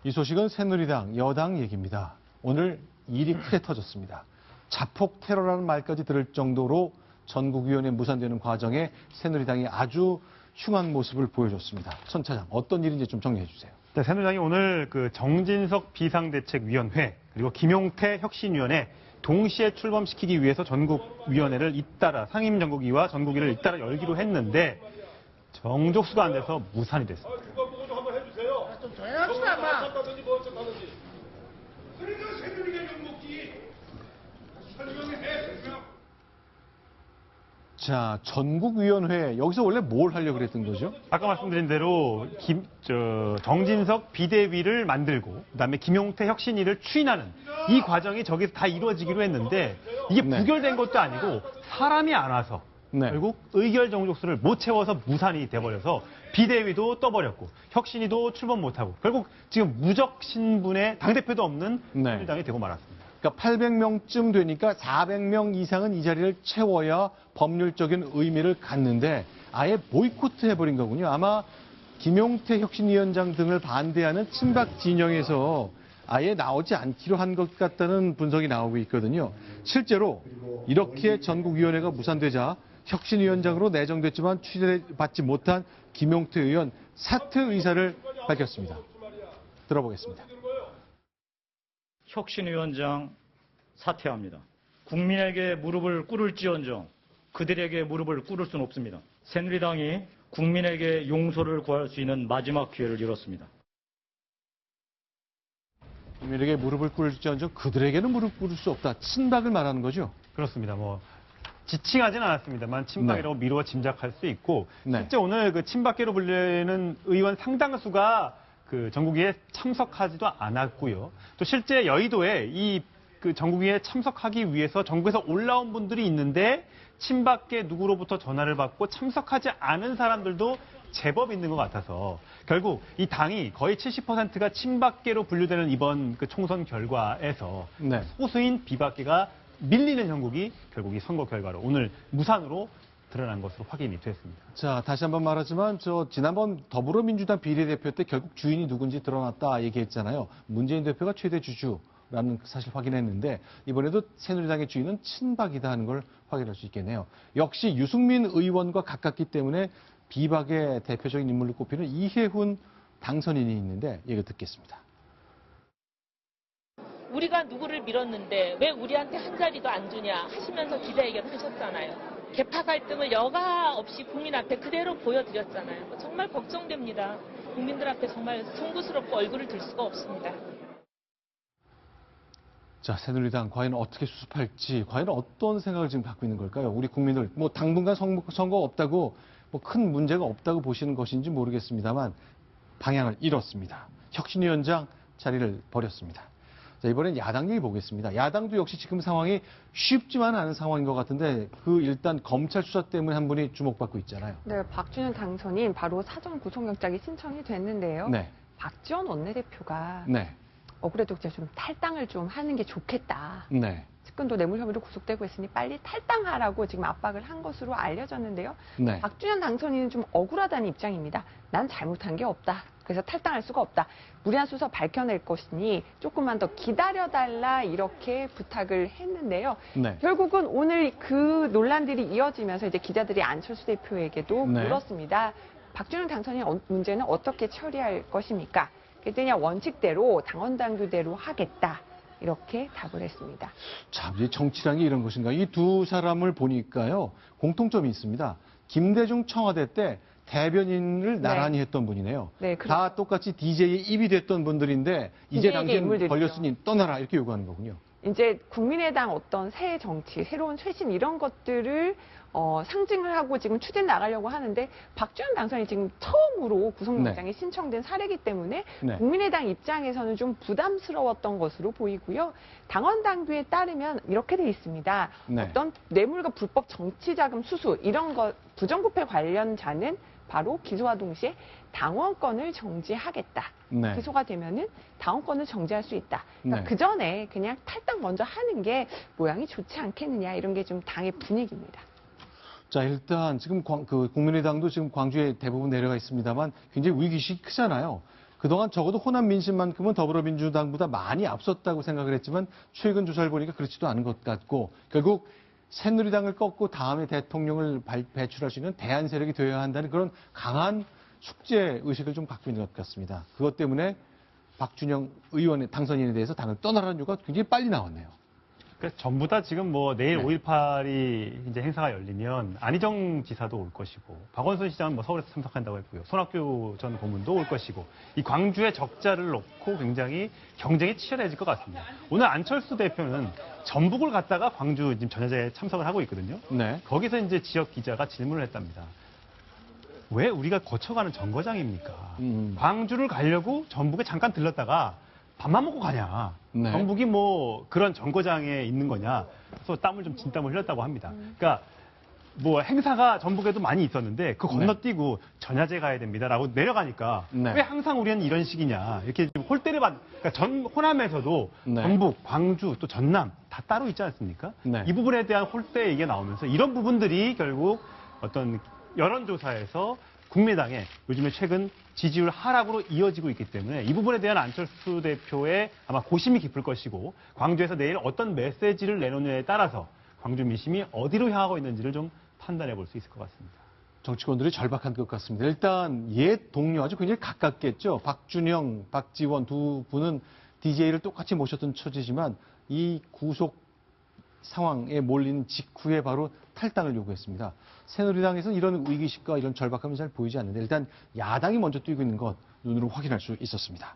이 소식은 새누리당 여당 얘기입니다. 오늘 일이 크게 터졌습니다. 자폭 테러라는 말까지 들을 정도로 전국위원회 무산되는 과정에 새누리당이 아주 흉한 모습을 보여줬습니다. 선 차장, 어떤 일인지 좀 정리해 주세요. 네, 새누리당이 오늘 정진석 비상대책위원회 그리고 김용태 혁신위원회 동시에 출범시키기 위해서 전국위원회를 잇따라 상임전국위와 전국위를 잇따라 열기로 했는데 정족수가 안 돼서 무산이 됐습니다. 좀 조용합시다, 마. 자, 전국위원회, 여기서 원래 뭘 하려고 그랬던 거죠? 아까 말씀드린 대로 정진석 비대위를 만들고 그다음에 김용태 혁신위를 추인하는 이 과정이 저기서 다 이루어지기로 했는데 이게 부결된 것도 아니고 사람이 안 와서 결국 의결 정족수를 못 채워서 무산이 돼버려서 비대위도 떠버렸고 혁신위도 출범 못하고 결국 지금 무적 신분의 당대표도 없는 새누리당이 되고 말았습니다. 그러니까 800명쯤 되니까 400명 이상은 이 자리를 채워야 법률적인 의미를 갖는데 아예 보이콧 해버린 거군요. 아마 김용태 혁신위원장 등을 반대하는 친박 진영에서 아예 나오지 않기로 한 것 같다는 분석이 나오고 있거든요. 실제로 이렇게 전국위원회가 무산되자 혁신위원장으로 내정됐지만 취재받지 못한 김용태 의원 사퇴 의사를 밝혔습니다. 들어보겠습니다. 혁신위원장 사퇴합니다. 국민에게 무릎을 꿇을지언정 그들에게 무릎을 꿇을 수는 없습니다. 새누리당이 국민에게 용서를 구할 수 있는 마지막 기회를 잃었습니다. 국민에게 무릎을 꿇을지언정 그들에게는 무릎 꿇을 수 없다. 친박을 말하는 거죠? 그렇습니다. 지칭하진 않았습니다만 친박이라고 미루어 짐작할 수 있고 실제 오늘 친박계로 불리는 의원 상당수가 전국위에 참석하지도 않았고요. 또 실제 여의도에 이 전국위에 참석하기 위해서 전국에서 올라온 분들이 있는데 친박계 누구로부터 전화를 받고 참석하지 않은 사람들도 제법 있는 것 같아서 결국 이 당이 거의 70%가 친박계로 분류되는 이번 총선 결과에서 소수인 비박계가 밀리는 형국이 결국 이 선거 결과로 오늘 무산으로 드러난 것으로 확인이 됐습니다. 자, 다시 한번 말하지만 지난번 더불어민주당 비례대표 때 결국 주인이 누군지 드러났다 얘기했잖아요. 문재인 대표가 최대 주주라는 사실 확인했는데 이번에도 새누리당의 주인은 친박이다 하는 걸 확인할 수 있겠네요. 역시 유승민 의원과 가깝기 때문에 비박의 대표적인 인물로 꼽히는 이혜훈 당선인이 있는데 얘기 듣겠습니다. 우리가 누구를 밀었는데 왜 우리한테 한 자리도 안 주냐 하시면서 기자회견 하셨잖아요. 개파 갈등을 여과 없이 국민 앞에 그대로 보여드렸잖아요. 정말 걱정됩니다. 국민들 앞에 정말 송구스럽고 얼굴을 들 수가 없습니다. 자, 새누리당 과연 어떻게 수습할지, 과연 어떤 생각을 지금 갖고 있는 걸까요? 우리 국민들, 당분간 선거 없다고, 큰 문제가 없다고 보시는 것인지 모르겠습니다만, 방향을 잃었습니다. 혁신위원장 자리를 버렸습니다. 자, 이번엔 야당 얘기 보겠습니다. 야당도 역시 지금 상황이 쉽지만 않은 상황인 것 같은데 일단 검찰 수사 때문에 한 분이 주목받고 있잖아요. 네, 박준현 당선인 바로 사전 구속영장이 신청이 됐는데요. 박지원 원내대표가 그래도 좀 탈당을 좀 하는 게 좋겠다. 측근도 뇌물 혐의로 구속되고 있으니 빨리 탈당하라고 지금 압박을 한 것으로 알려졌는데요. 박준현 당선인은 좀 억울하다는 입장입니다. 난 잘못한 게 없다. 그래서 탈당할 수가 없다. 무리한 수사 밝혀낼 것이니 조금만 더 기다려달라 이렇게 부탁을 했는데요. 결국은 오늘 그 논란들이 이어지면서 이제 기자들이 안철수 대표에게도 물었습니다. 박준현 당선인 문제는 어떻게 처리할 것입니까? 그랬더니 원칙대로 당원 당규대로 하겠다. 이렇게 답을 했습니다. 참, 정치라는 게 이런 것인가. 이 두 사람을 보니까요. 공통점이 있습니다. 김대중 청와대 때 대변인을 나란히 했던 분이네요. 다 똑같이 DJ의 입이 됐던 분들인데 이제 당신 걸렸으니 떠나라 이렇게 요구하는 거군요. 이제 국민의당 어떤 새 정치, 새로운 쇄신 이런 것들을 상징을 하고 지금 추진 나가려고 하는데 박주현 당선인이 지금 처음으로 구속영장이 신청된 사례이기 때문에 국민의당 입장에서는 좀 부담스러웠던 것으로 보이고요. 당원 당규에 따르면 이렇게 돼 있습니다. 어떤 뇌물과 불법 정치자금 수수 이런 것 부정부패 관련자는 바로 기소와 동시에 당원권을 정지하겠다. 기소가 되면은 당원권을 정지할 수 있다. 그러니까 그 전에 그냥 탈당 먼저 하는 게 모양이 좋지 않겠느냐 이런 게 좀 당의 분위기입니다. 자, 일단 지금 국민의당도 지금 광주에 대부분 내려가 있습니다만 굉장히 위기의식이 크잖아요. 그동안 적어도 호남 민심만큼은 더불어민주당보다 많이 앞섰다고 생각을 했지만 최근 조사를 보니까 그렇지도 않은 것 같고 결국 새누리당을 꺾고 다음에 대통령을 배출할 수 있는 대안 세력이 되어야 한다는 그런 강한 숙제 의식을 좀 갖고 있는 것 같습니다. 그것 때문에 박준영 의원의 당선인에 대해서 당을 떠나라는 요구가 굉장히 빨리 나왔네요. 그러니까 전부 다 지금 뭐 내일 네. 5.18이 이제 행사가 열리면 안희정 지사도 올 것이고 박원순 시장은 뭐 서울에서 참석한다고 했고요. 손학규 전 고문도 올 것이고 이 광주의 적자를 놓고 굉장히 경쟁이 치열해질 것 같습니다. 오늘 안철수 대표는 전북을 갔다가 광주 지금 전야제에 참석을 하고 있거든요. 네. 거기서 이제 지역 기자가 질문을 했답니다. 왜 우리가 거쳐가는 정거장입니까? 광주를 가려고 전북에 잠깐 들렀다가 밥만 먹고 가냐. 네. 전북이 뭐 그런 정거장에 있는 거냐. 그래서 진땀을 흘렸다고 합니다. 그러니까 뭐 행사가 전북에도 많이 있었는데 그 건너뛰고 전야제 가야 됩니다라고 내려가니까 네. 왜 항상 우리는 이런 식이냐. 이렇게 좀 홀대를 그러니까 호남에서도 네. 전북, 광주, 또 전남 다 따로 있지 않습니까? 네. 이 부분에 대한 홀대 얘기가 나오면서 이런 부분들이 결국 어떤 여론조사에서 국민의당의 요즘에 최근 지지율 하락으로 이어지고 있기 때문에 이 부분에 대한 안철수 대표의 아마 고심이 깊을 것이고 광주에서 내일 어떤 메시지를 내놓느냐에 따라서 광주 민심이 어디로 향하고 있는지를 좀 판단해 볼 수 있을 것 같습니다. 정치권들이 절박한 것 같습니다. 일단 옛 동료 아주 굉장히 가깝겠죠. 박준영, 박지원 두 분은 DJ를 똑같이 모셨던 처지지만 이 구속 상황에 몰린 직후에 바로 탈당을 요구했습니다. 새누리당에서는 이런 위기식과 이런 절박함이 잘 보이지 않는데 일단 야당이 먼저 뛰고 있는 것 눈으로 확인할 수 있었습니다.